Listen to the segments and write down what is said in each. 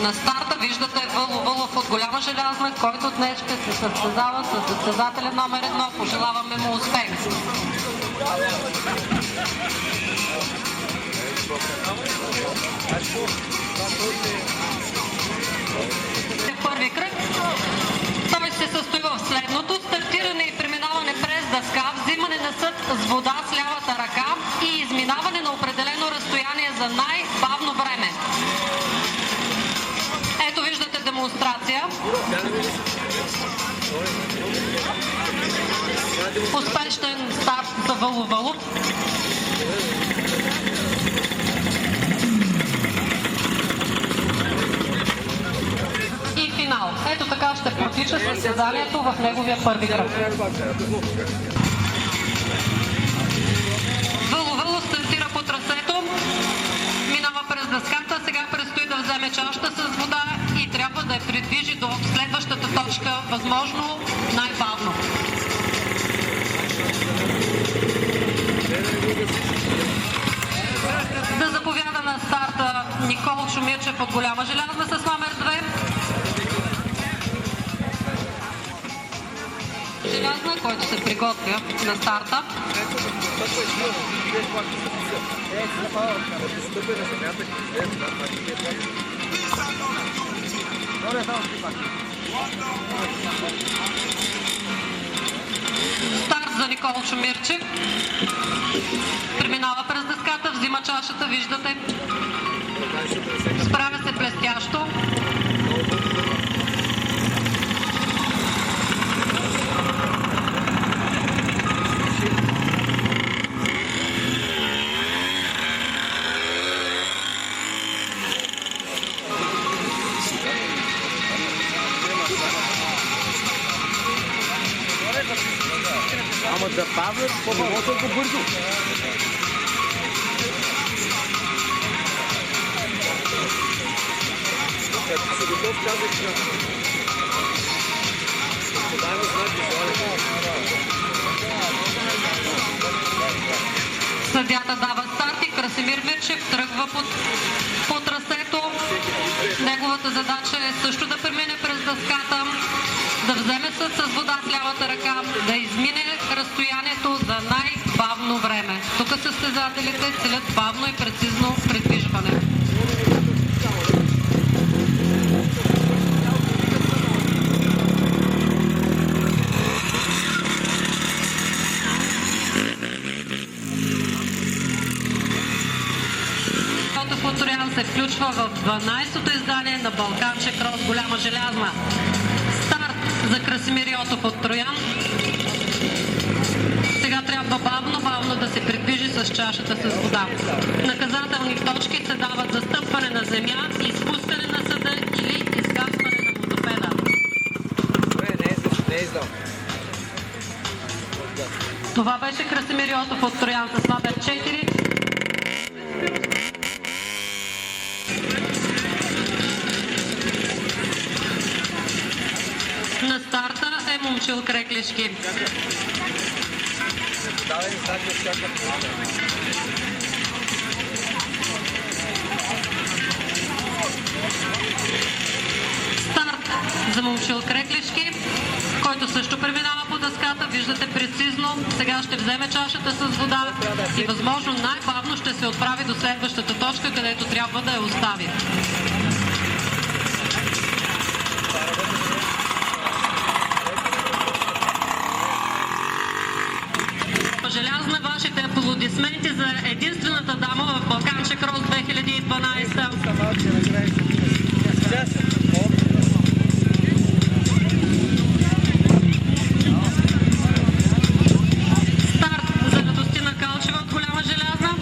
На старта виждате Въло Вълов от Голяма Желязна, който днес ще се състезава с състезателя номер 1. Пожелаваме му успех! Първи кръг. Той се състои в следното: стартиране и преминаване през дъска, взимане на съд с вода с лявата ръка и изминаване на определено разстояние за най-бавно време. Ето виждате демонстрация. Успешен старт за Въло Вълов. И финал. Ето така ще протича състезанието в неговия първи кръг. Въло Вълов стартира по трасето, минава през дъската, сега предстои да вземе чашата с вода и трябва да я придвижи до следващата точка, възможно най-бавно. Да заповяда на старта Никола Чумирчев от Голяма Желязна с номер 2. Желязна, който се приготвя на старта. Старт за Никола Чумирчев. Преминава през дъската, взима чашата, виждате. Справя се блестящо. Ама да бавят, по-малко толкова бързо. Като се готов, казах, Съдята дава старт и Красимир Мирчев тръгва по трасето. Неговата задача е също да премине през дъската, да вземе съд с вода с лявата ръка, да измине разстоянието за най-бавно време. Тук състезателите целят бавно и прецизно придвижване. Футуриан се включва в 12-то издание на Балканче Крос Голяма Желязна. Старт за Красимир Йотов от Троян. Сега трябва бавно да се придвижи с чашата с вода. Наказателни точки се дават за стъпване на земя, изпускане на съда или изгасване на мотопеда. Това беше Красимир Йотов от Троян с лабер 4. На старта е Момчил Креклешки. Старт за Момчил Креклешки, който също преминава по дъската. Виждате прецизно. Сега ще вземе чашата с вода и възможно най-бавно ще се отправи до следващата точка, където трябва да я остави. Желязна, вашите аплодисменти за единствената дама в Балканче Крос 2012. Старт за Радостина Калчева от Голяма Желязна.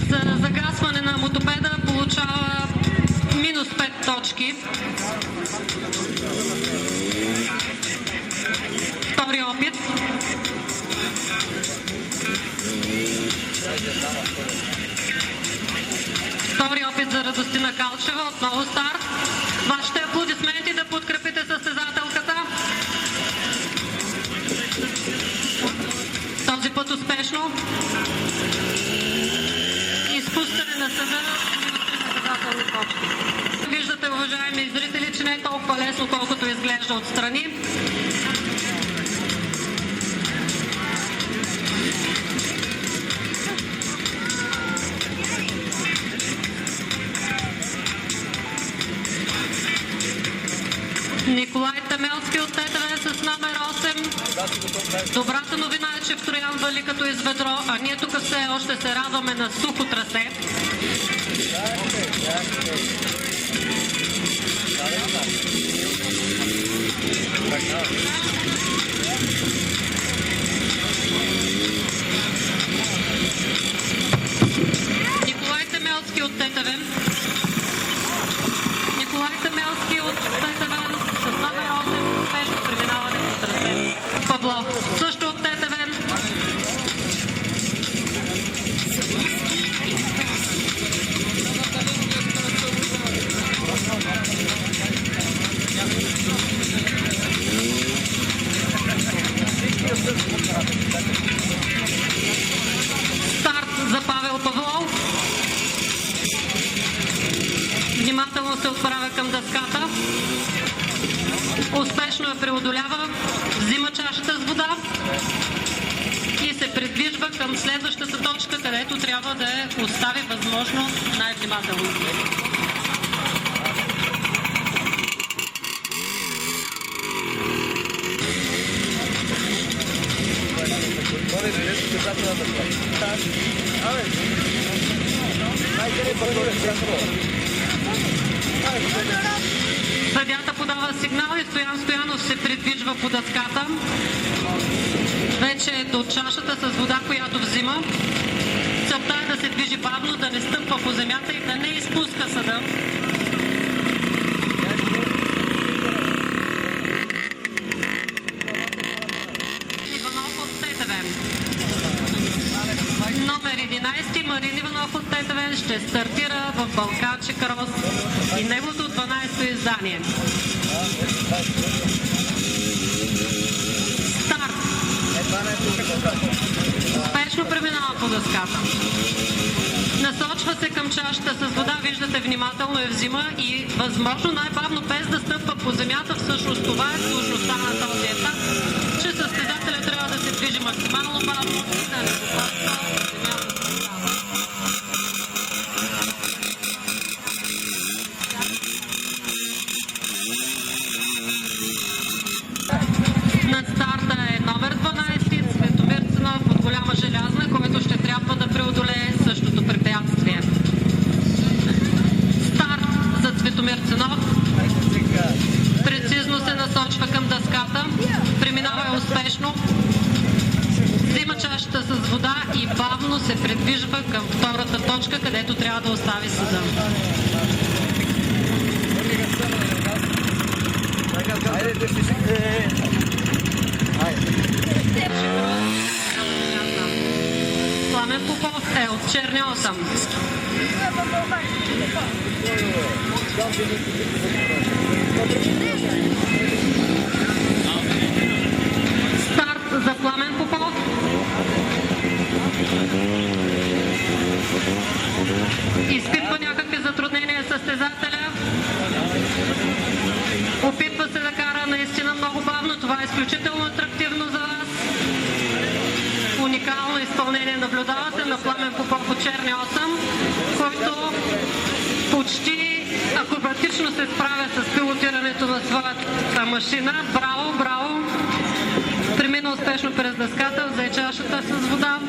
За загасване на мотопеда получава минус 5 точки. Втори опит. Втори опит за Радостина Калчева. Отново старт. Вашите аплодисменти да подкрепите състезателката. Този път успешно. Изпускане на съда и наказателни точки. Виждате, уважаеми зрители, че не е толкова лесно, колкото изглежда отстрани. Николай Тамелски от ТТВ с номер 8. Добрата новина е, че в Троян вали като из ведро, а ние тук все още се радваме на сухо трасе. Николай Тамелски от ТТВ. Николай Тамелски от ТТВ с номер 8. Успешно преминаване по трасе. Павлов също от ТТВ. Старт за Павел Павлов. Внимателно се отправя към дъската. Успешно я преодолява. Взима чашата с вода и се придвижва към следващата точка, където трябва да я остави възможно най-внимателно. Съдята подава сигнал и Стоян Стоянов се придвижва по дъската. Вече е до чашата с вода, която взима. Целта е да се движи бавно, да не стъпва по земята и да не изпуска съда. Иванов от ТТВ. Номер 11 Марин Иванов от ТТВ ще стартира в Балкаче Крос и неговото 12-то издание. Старт! Успешно преминава по дъската. Насочва се към чашата с вода, виждате внимателно я взима и възможно най-бавно, без да стъпва по земята. Всъщност това е сложността на този етап, че състезателят трябва да се движи максимално бавно и да не допада по земята с водата. На старта е номер 12, Цветомир Цанов от Голяма Желязна, който ще трябва да преодолее същото препятствие. Старт за Цветомир Цанов. Прецизно се насочва към дъската, преминава я успешно, взима чашата с вода и бавно се придвижва към втората точка, където трябва да остави съда. Пламен Попов е от Черни 8. Старт за Пламен Попов. Изпитва някакви затруднения състезателя. Опитва се да кара наистина много бавно. Това е изключително атрактивно за вас. Уникално изпълнение наблюдавате на Пламен Попов от Черни 8, който почти акробатично се справя с пилотирането на своята машина. Браво, браво! Премина успешно през дъската, взе чашата с вода.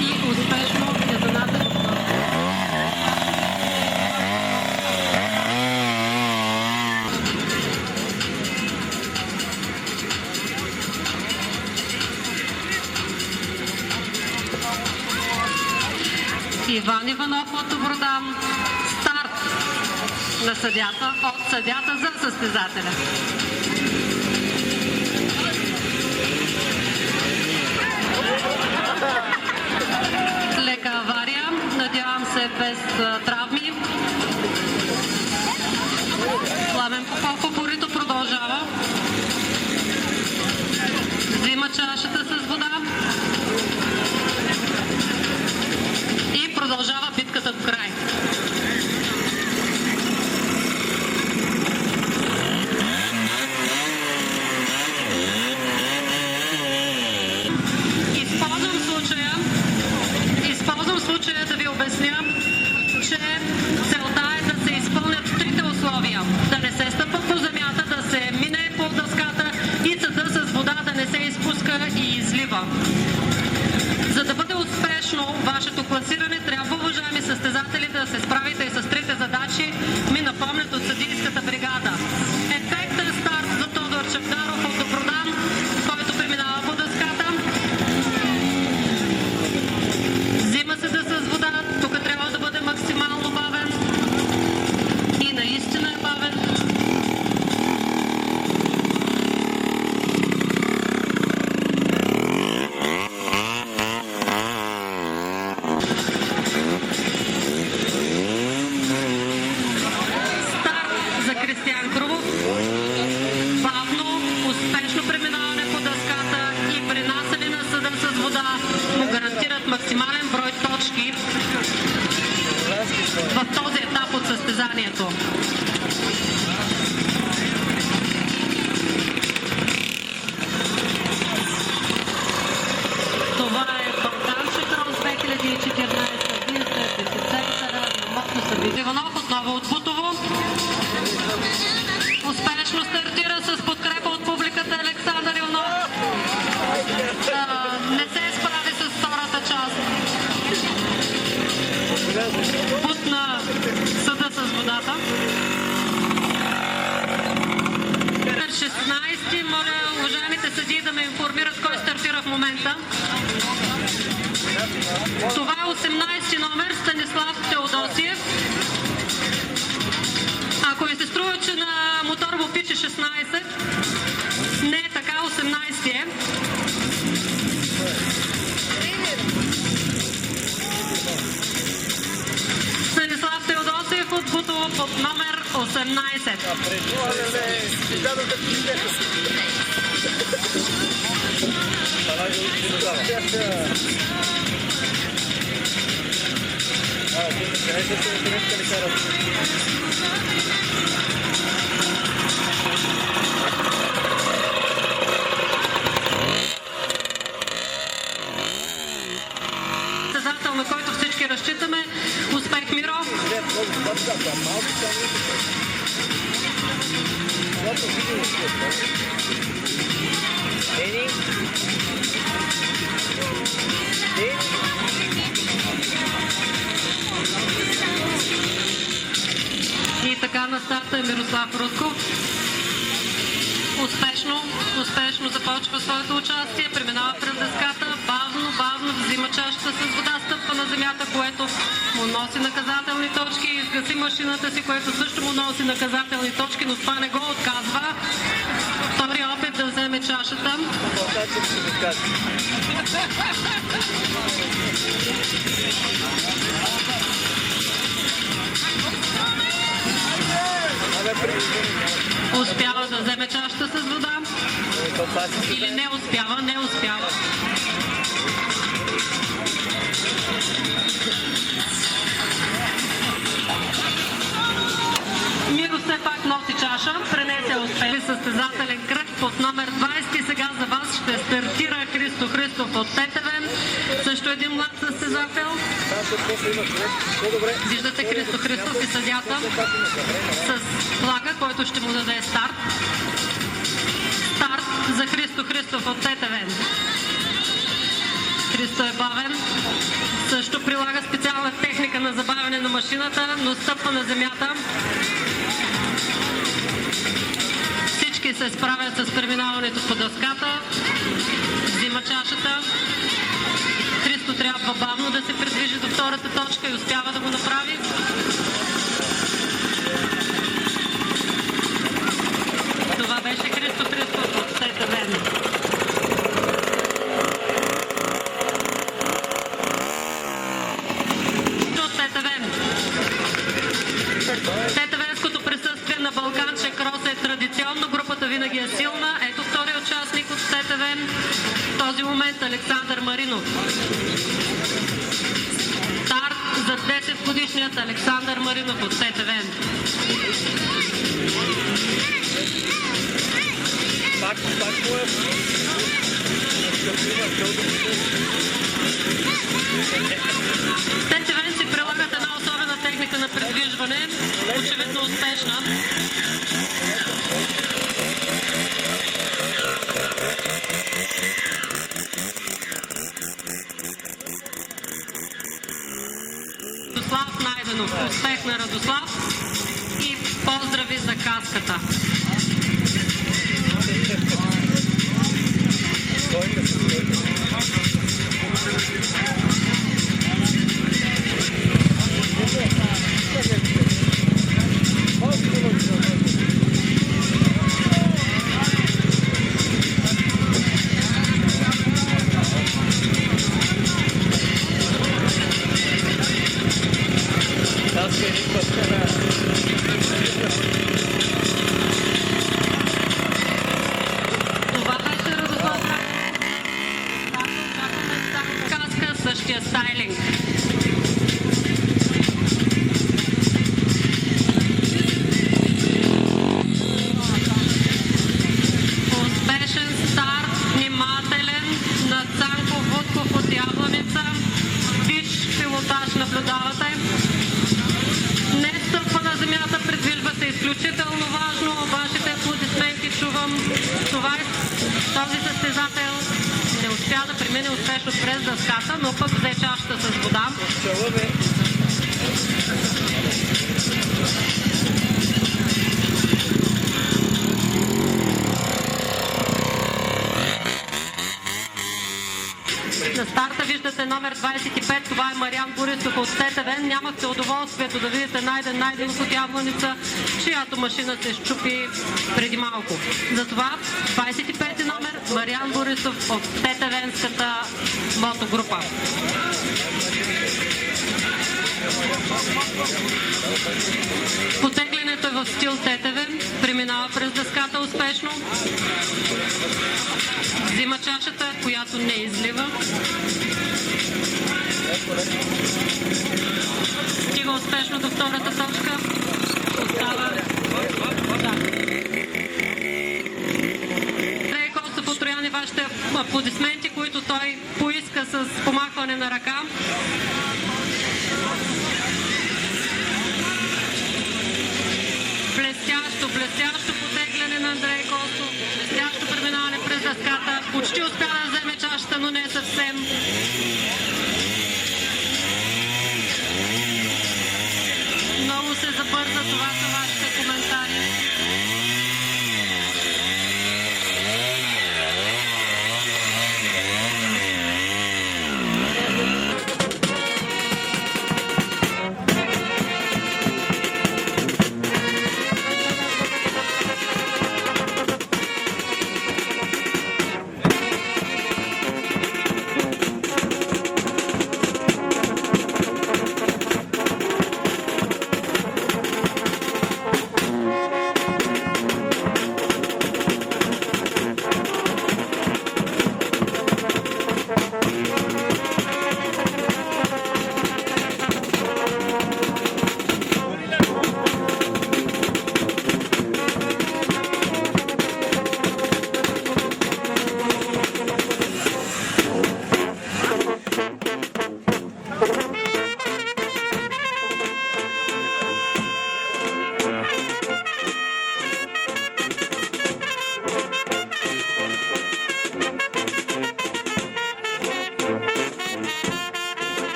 И успешно я занася. Иван Иванов от Добродан. Старт на съдята, от съдята за състезателя. Лека авария, надявам се без травми. Пламен Попов упорито продължава. Взима чашата с вода. И продължава битката до край. Използвам случая да ви обясня, че целта е да се изпълнят трите условия. Да не се стъпва по земята, да се мине по дъската и съда с вода да не се изпуска и излива. За да бъде успешно вашето класиране, трябва, уважаеми състезатели, да се справите и с трите задачи, ми напомнят от съдийската бригада. Ефектен старт за Тодор Чавдаров от Добродан, който преминава по дъската. Взима се да с вода, тук трябва да бъде максимално бавен. И наистина е бавен. Максимален брой точки в този етап от състезанието. Това е Балкаче Крос 2014. Вие сте десетера на мощно събитие. Иванов отново от Бутово. Успешно стартира с подкрепа от публиката Александър Иванов. Не се справи с втората част. Пусна съда с водата. 16, моля уважаемите съдии да ме информират кой стартира в момента. Това е 18 номер Станислав Теодосиев. Ако ви се струва, че на мотор му пише 16, не е така, 18 е. 18. Състезател, на който всички разчитаме. Успех, Миро! И така на старта е Мирослав Русков. Успешно започва своето участие, преминава през дъската, бавно взима чашата с вода, стъпва на земята, което му носи наказателни точки, изгаси машината си, което също му носи наказателни точки, но това не го отказва. Втори опит да вземе чашата. Успява да вземе чашата с вода. Или не успява. Миро все пак носи чаша, пренесе успех. Състезателен кръг под номер 20. Сега за вас ще стартира Христо Христов от Тетевен. Също един млад състезател. Виждате Христо Христов и съдята с флага, който ще му даде старт. Старт за Христо Христов от Тетевен. Христо е бавен. Също прилага специална техника на забавяне на машината, но стъпва на земята. Всички се справят с преминаването по дъската. Взима чашата. Христо трябва бавно да се придвижи до втората точка и успява да го направи. Това беше Христо Христов от Тетевен. Тетевенското присъствие на Балканче Крос е традиционно. Групата винаги е силна. Ето втори участник от Тетевен. В този момент Александър Маринов. Старт за 10 годишният Александър Маринов от Тетевен. Тетевен си прилагат една особена техника на придвижване, очевидно успешна. Радослав Найденов. Успех на Радослав и поздрави за каската. Това беше Радослав. Каска, същия стайлинг. Успешен старт, внимателен на Цанко Вудков от Ябланица. Виж пилотаж наблюдавате. Не стъпва на земята, придвижва се изключително важно. Вашите аплодисменти чувам. Този състезател не успя да премине успешно през дъската, но пък взе чашата с вода. На старта виждате номер 25, това е Мариан Борисов от Тетевен. Нямахте удоволствието да видите Найденов от Ябланица, чиято машина се счупи преди малко. Затова 25 номер Мариан Борисов от Тетевенската мотогрупа. Потеглянето е в в стил тетеве, преминава през дъската успешно, взима чашата, която не излива, стига успешно до втората точка, остава Андрей Костов от Троян и вашите аплодисменти, които той поиска с помахване на ръка. Блестящо потегляне на Андрей Костов, блестящо преминаване през дъската, почти успя да вземе чашата, но не съвсем. Много се забърза, това са вашите коментари.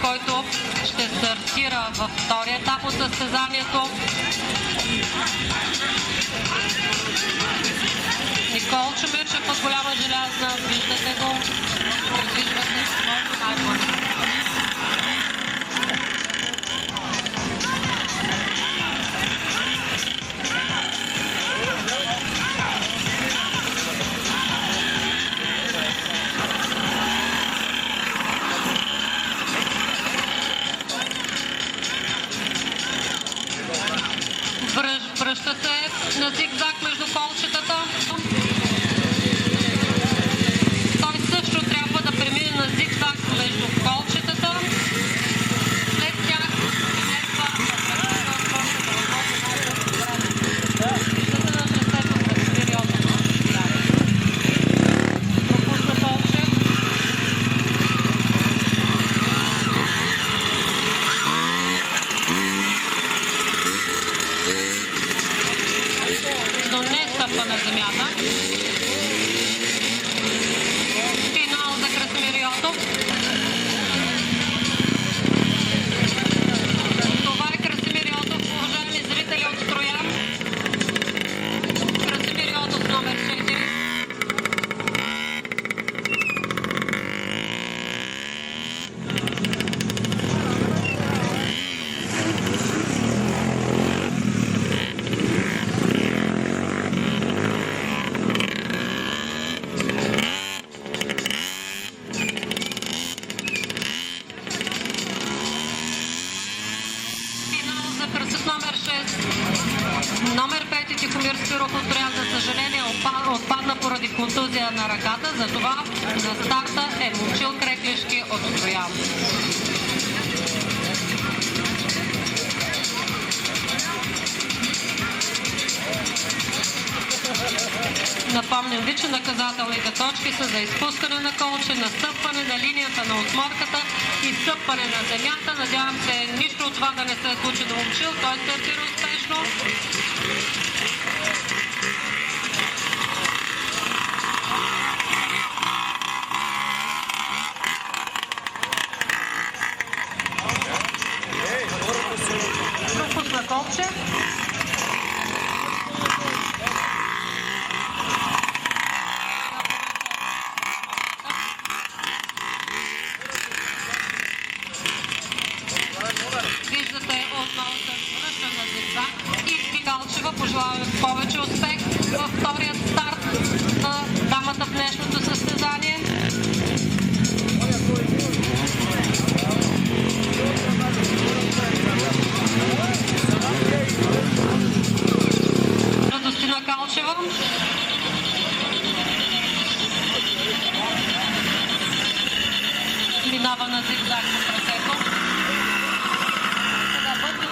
който ще стартира във втория етап от състезанието. Никол Чумирчев от Голяма Желязна, виждате го, придвижва се много най-бързо. Връща се на зигзаг между колчетата. съжаление отпадна поради контузия на ръката, затова на старта е Момчил Креклишки от Троян. Напомням ви, че наказателните точки са за изпускане на колче, настъпване на линията на осморката и стъпване на земята. Надявам се нищо от това да не се случи до Момчил. Той стартира успешно. Пропусна колче. Виждате отново се връща на зигзаг и Галчева пожелава повече успех във вторият старт на дамата в днешното състезание. Радостина Галчева. Минава на зигзаг по трасето.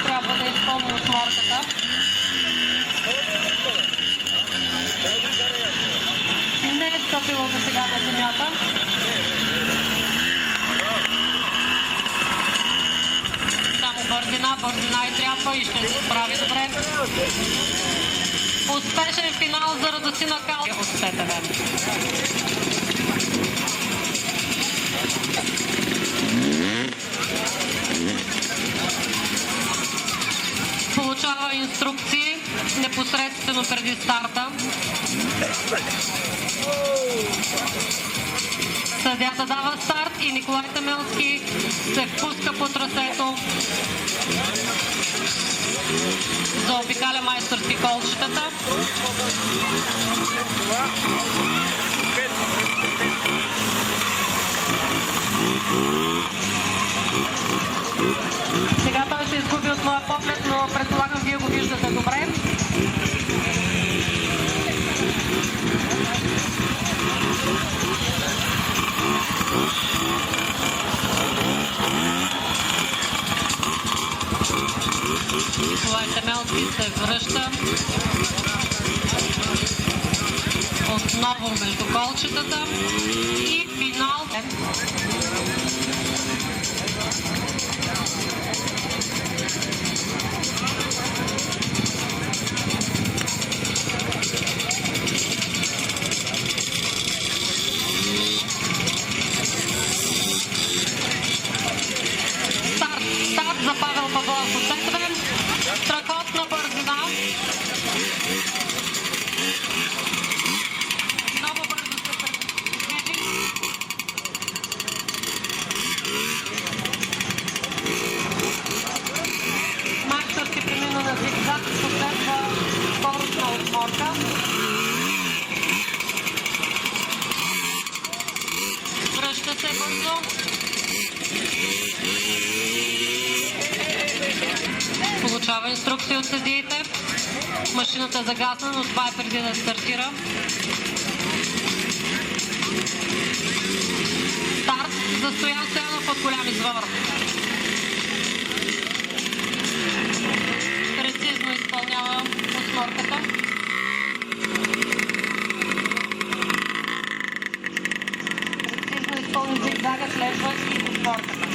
Трябва да изпълни осморката. Не е стъпила до сега на земята. Само бързина и трябва и ще се справи добре. Успешен финал за Радостина Галчева от СТВ. Получава инструкции непосредствено преди старта. Съдията дава старт и Николай Темелски се впуска по трасето. Заобикаля майсторски колчетата. Сега той се изгуби от моя поглед, но предполагам вие го виждате добре. Николай Темелски се връща отново между колчетата и финал. Старт за Павел Павлов от СТВ. Страхотна бързина. Много бързо се придвижи. Майсторски премина на зигзаг, последва скоростна отморка. Връща се бързо. Получава инструкции от съдиите. Машината е загасна, но това е преди да стартира. Старт за Стоян Стоянов от Голям извор. Прецизно изпълнява осморката. Прецизно изпълни зигзага, следва и осморката.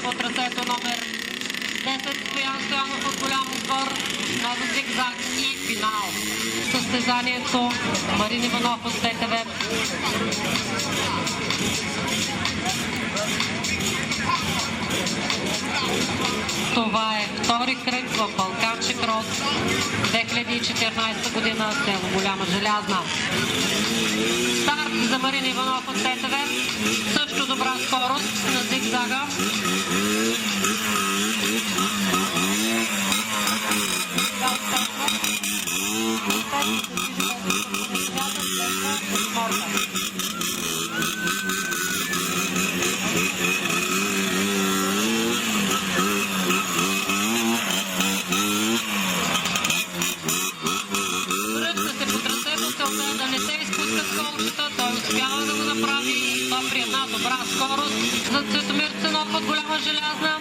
По трасето номер 10 Стоян Стоянов от Голям извор, много зигзаг и финал. Състезанието Марин Иванов от СТВ. Това е втори кръг в Балканче крос 2014 година, село Голяма Желязна. Старт за Марин Иванов от СТВ. Също добра скорост на зигзага. Красимир Цанов от Голяма Желязна.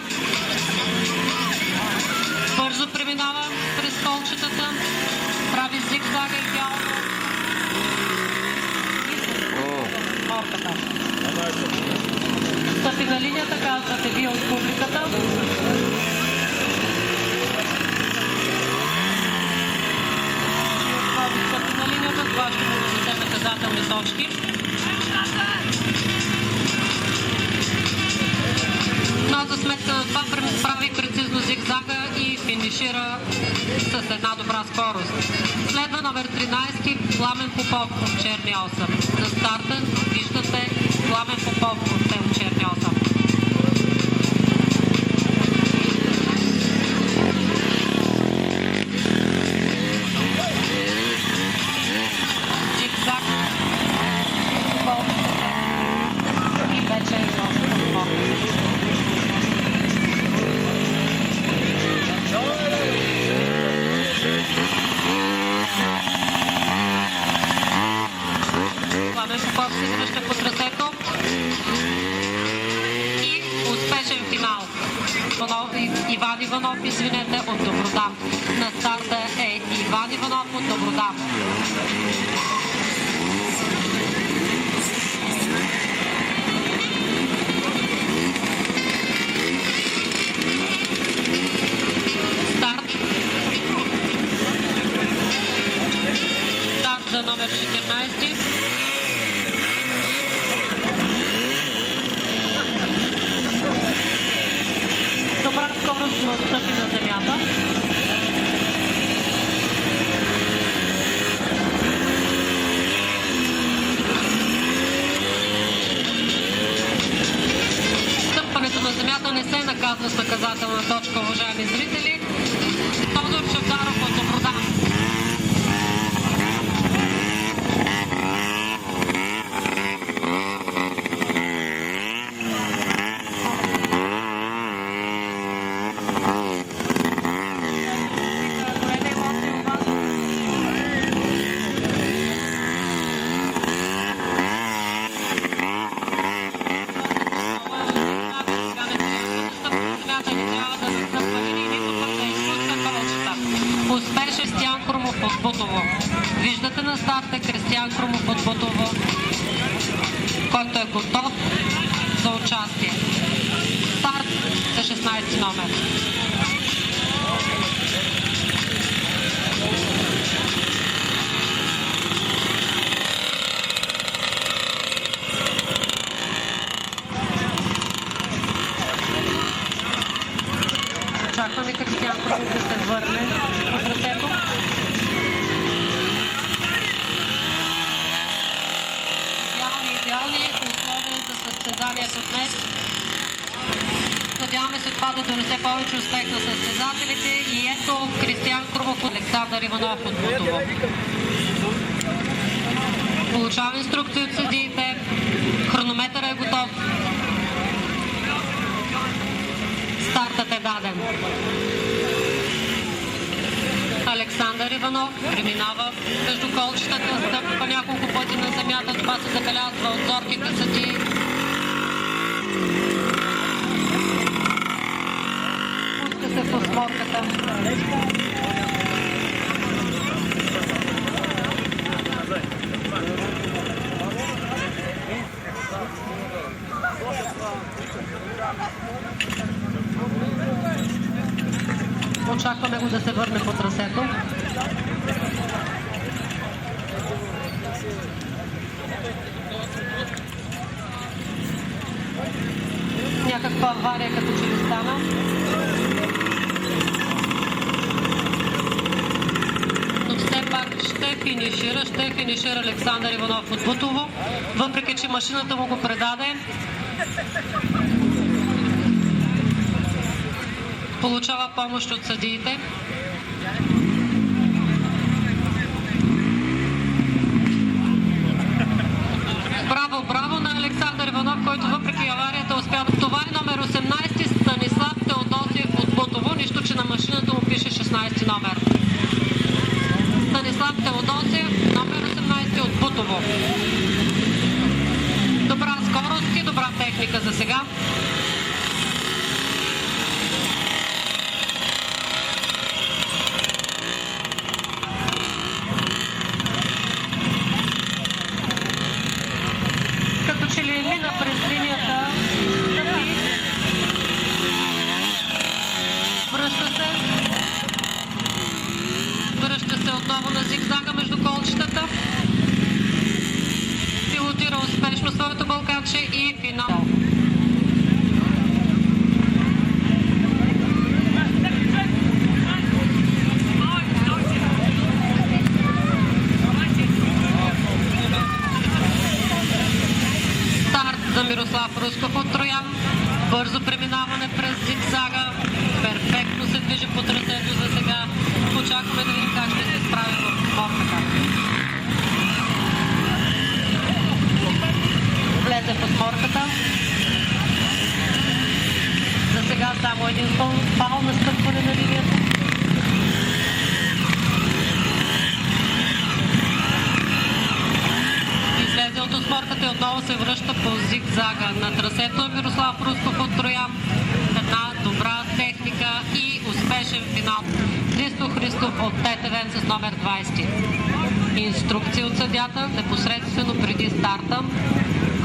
Бързо преминава през колчетата. Прави зигзага идеално. Морката. Стъпи на линията, казвате вие от публиката. Стъпи на линията, това ще му донесе наказателни точки. Но за сметка на това прави прецизно зигзага и финишира с една добра скорост. Следва номер 13 Пламен Попов от черния 8. На старта виждате Пламен Попов от черния 8. Зигзаг. И вече е доста спорно. Пламен Попов се връща по трасето и успешен финал. Иван Иванов, извинете, от Добродан. На старта е Иван Иванов от Добродан. Старт за номер 14. Добра скорост на стъпи на земята. Стъпването на земята не се наказва с наказателна точка, уважаеми зрители. Тодор Чавдаров от Добродан. Виждате на старта Кристиян Крумов от Бутово, който е готов за участие. Старт за 16 номер. Очакваме Кристиян Крумов да се върне по трасето. Идеални условия за състезанието днес. Надяваме се това да донесе повече успех на състезателите. И ето Кристиян Крумов от Александър Иванов от Бутово. Получава инструкции от съдиите. Хронометър е готов. Стартът е даден. Александър Иванов преминава между колчетата, стъпва няколко пъти на земята. Това се забелязва от зорките съдии. Пуска се в осморката. Очакваме го да се върне по трасето. Някаква авария като че ли стана. Но все пак ще финишира Александър Иванов от Бутово, въпреки че машината му го предаде. Получава помощ от съдиите. Браво на Александър Иванов, който въпреки аварията успя. Това е номер 18 Станислав Теодосиев от Бутово, нищо че на машината му пише 16 номер. Станислав Теодосиев, номер 18 от Бутово. Добра скорост и добра техника за сега. Бързо преминаване през зигзага. Перфектно се движи по трасето за сега. Очакваме да видим как ще се справи в осморката. Влезе в осморката. За сега само един фал на стъпване на линията. Излезе от осморката и отново се връща по зигзага. На трасето Мирослав Русков от Троян. Една добра техника и успешен финал. Христо Христов от ТТВ с номер 20. Инструкция от съдята непосредствено преди старта.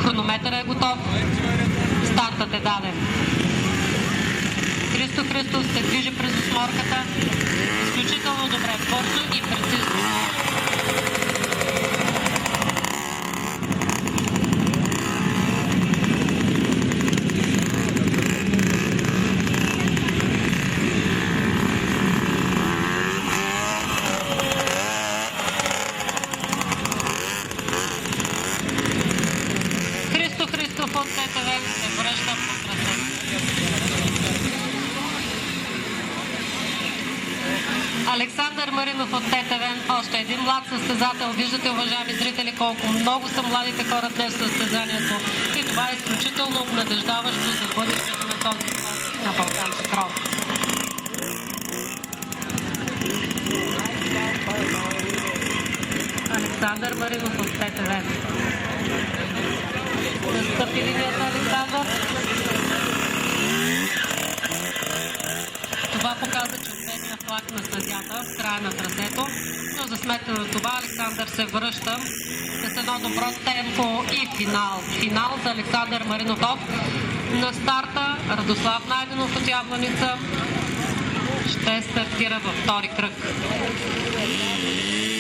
Хронометърът е готов. Стартът е даден. Христо Христов се движи през осморката. Изключително добре, бързо и прецизно. Христо Христов от ТТВ се връща по трасето. Александър Маринов от ТТВ, още един млад състезател. Виждате, уважаеми зрители, колко много са младите хора днес в състезанието. И това е изключително обнадеждаващо за бъдещето на този спорт на Балкански крос. Александър Маринов от ТТВ. Настъпи линията Александър. Това показа червения флаг на съдята в края на трасето, но за сметка на това Александър се връща с едно добро темпо и финал. Финал за Александър Маринов. На старта Радослав Найденов от Ябланица ще стартира във втори кръг.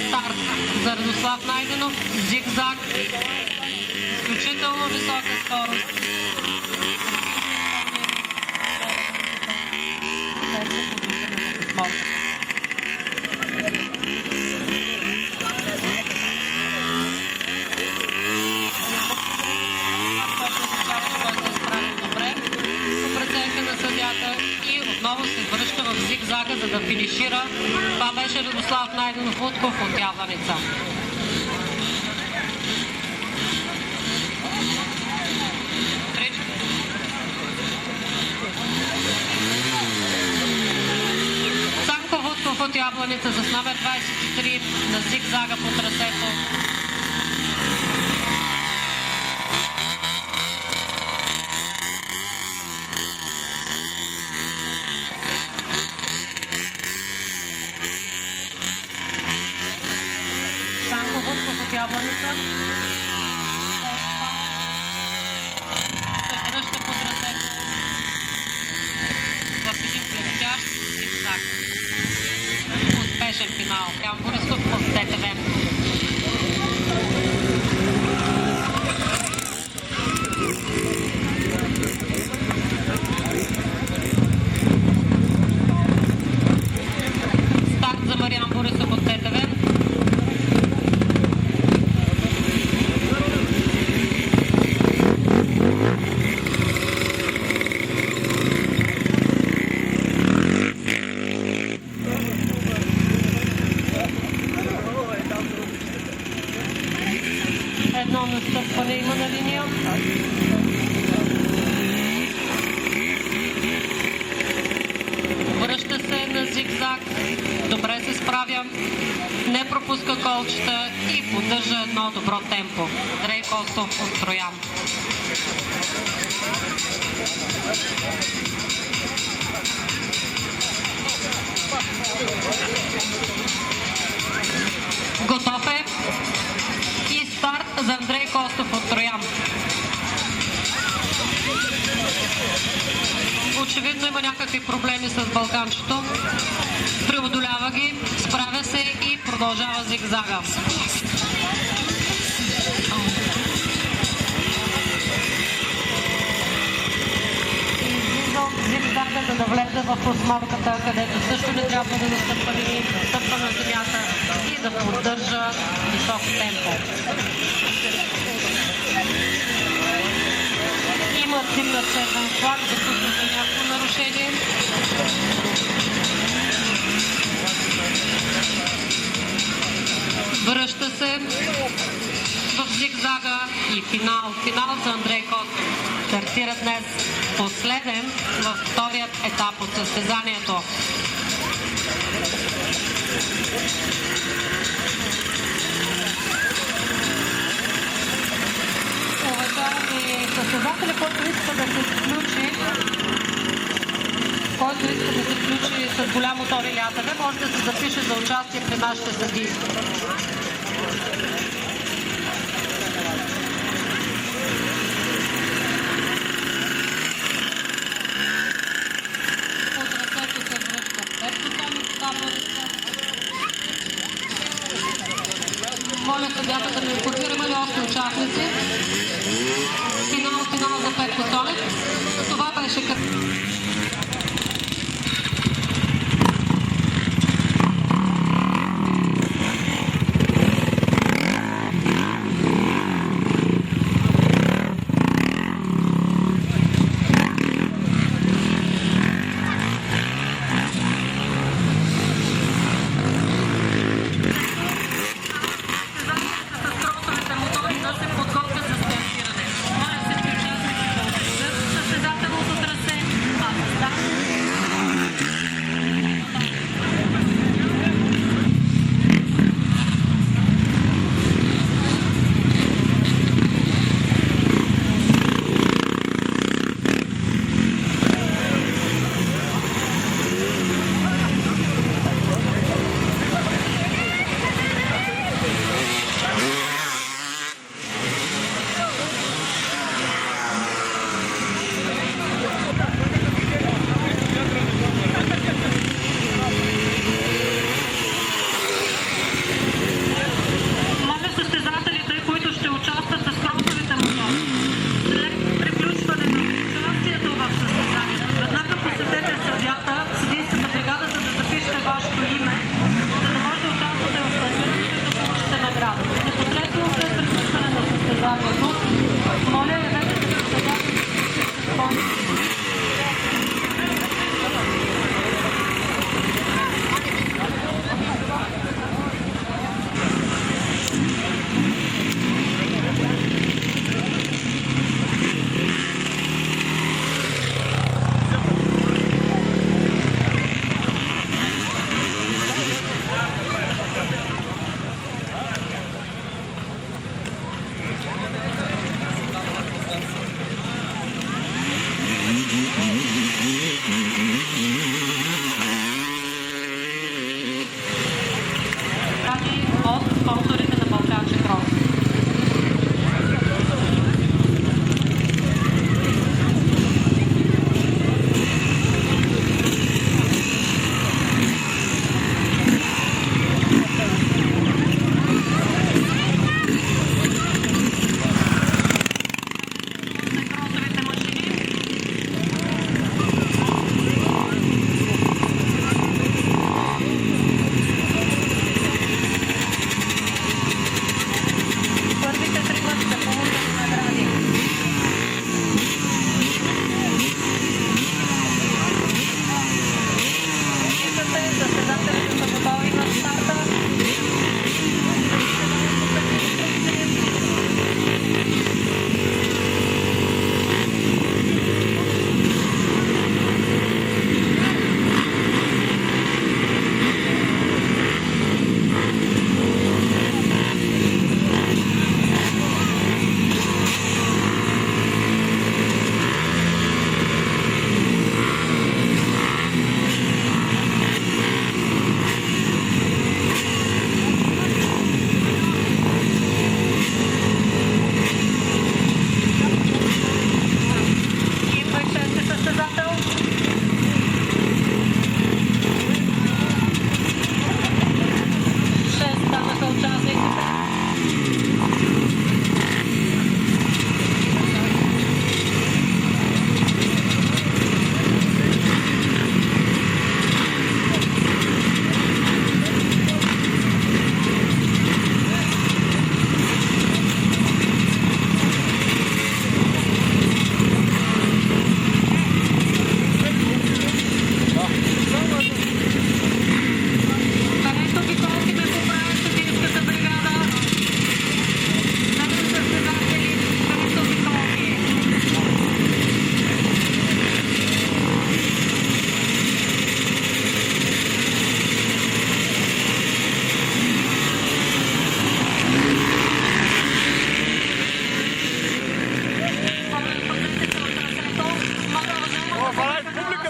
Старт за Радослав Найденов. Зигзаг. Изключително висока скорост. И отново се връща в зигзага, за да финишира. Това беше Радослав Найденов от Ябланица. От Ябланица с номер 23 на зигзага по трасето. Санко Вудков от Ябланица се връща по трасето в един блестящ зигзаг. Успешен финал. Ян Борисов от ТТВ. Старт за Мариан Борисов от ТТВ. Едно настъпване има на линия. Връща се на зигзаг. Добре се справя. Не пропуска колчета и поддържа едно добро темпо. Андрей Костов от Троян. Готов е. И старт за Андрей Костов от Троян. Очевидно има някакви проблеми с балканчето. Преодолява ги, справя се и продължава зигзага. Зигзага, за да влезе в осморката, където също не трябва да настъпва линии, да стъпва на земята и да поддържа високо темпо. Има силна червен флаг, Финал за Андрей Костов. Стартира днес последен във вторият етап от състезанието. Уважаеми състезатели, който иска да се включи, с голям мотор или АТВ, може да се запише за участие при нашите съдии. Моля съдята да ми информираме ли още участници. Финал за Петко Цонев. Това беше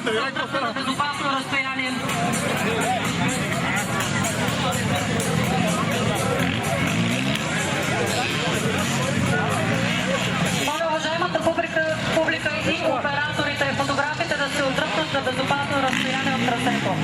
на безопасно разстояние. Моля уважаемата публика и операторите, фотографите да се отдръпнат за безопасно разстояние от трасето.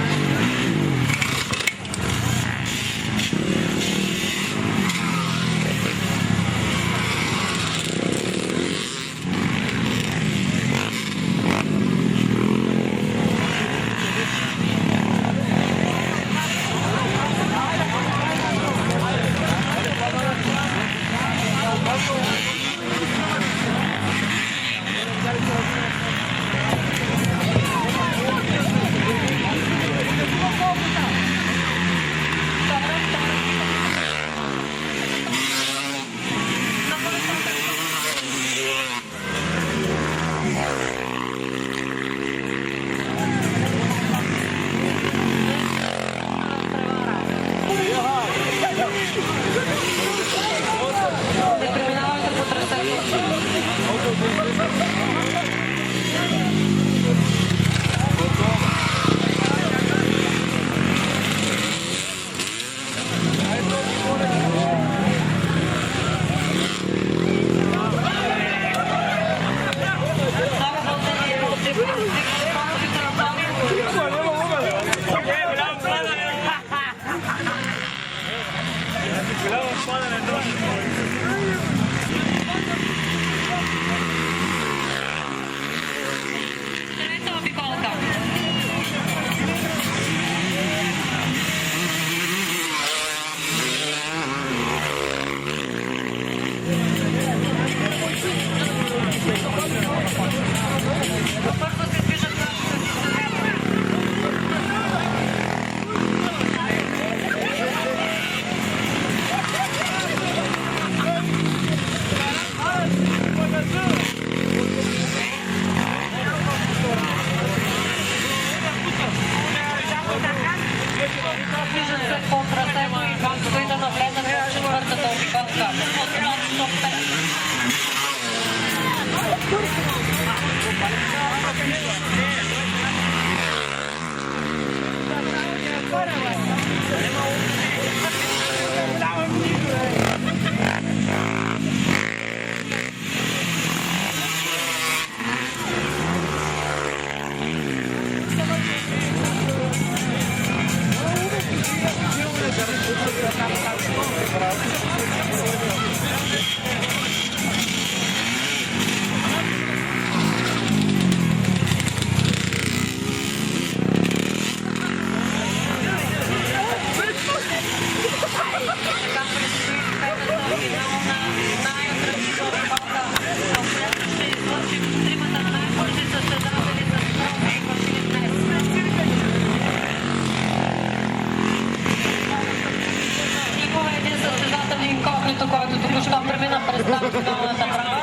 Който току-що премина през националната права.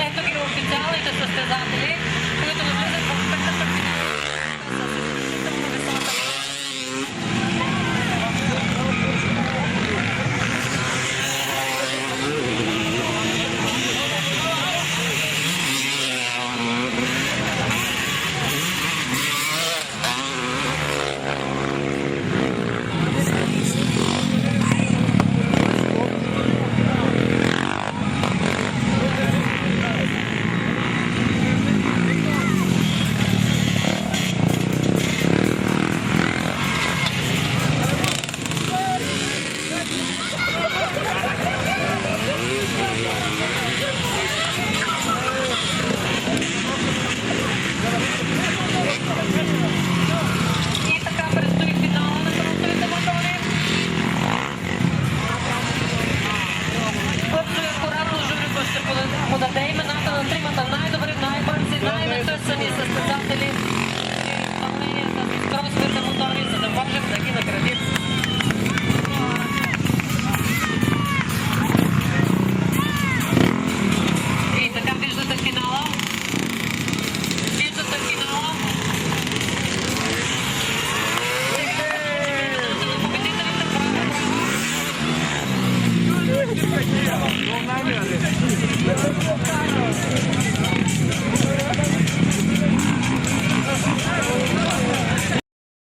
Ето ги официалните състезатели.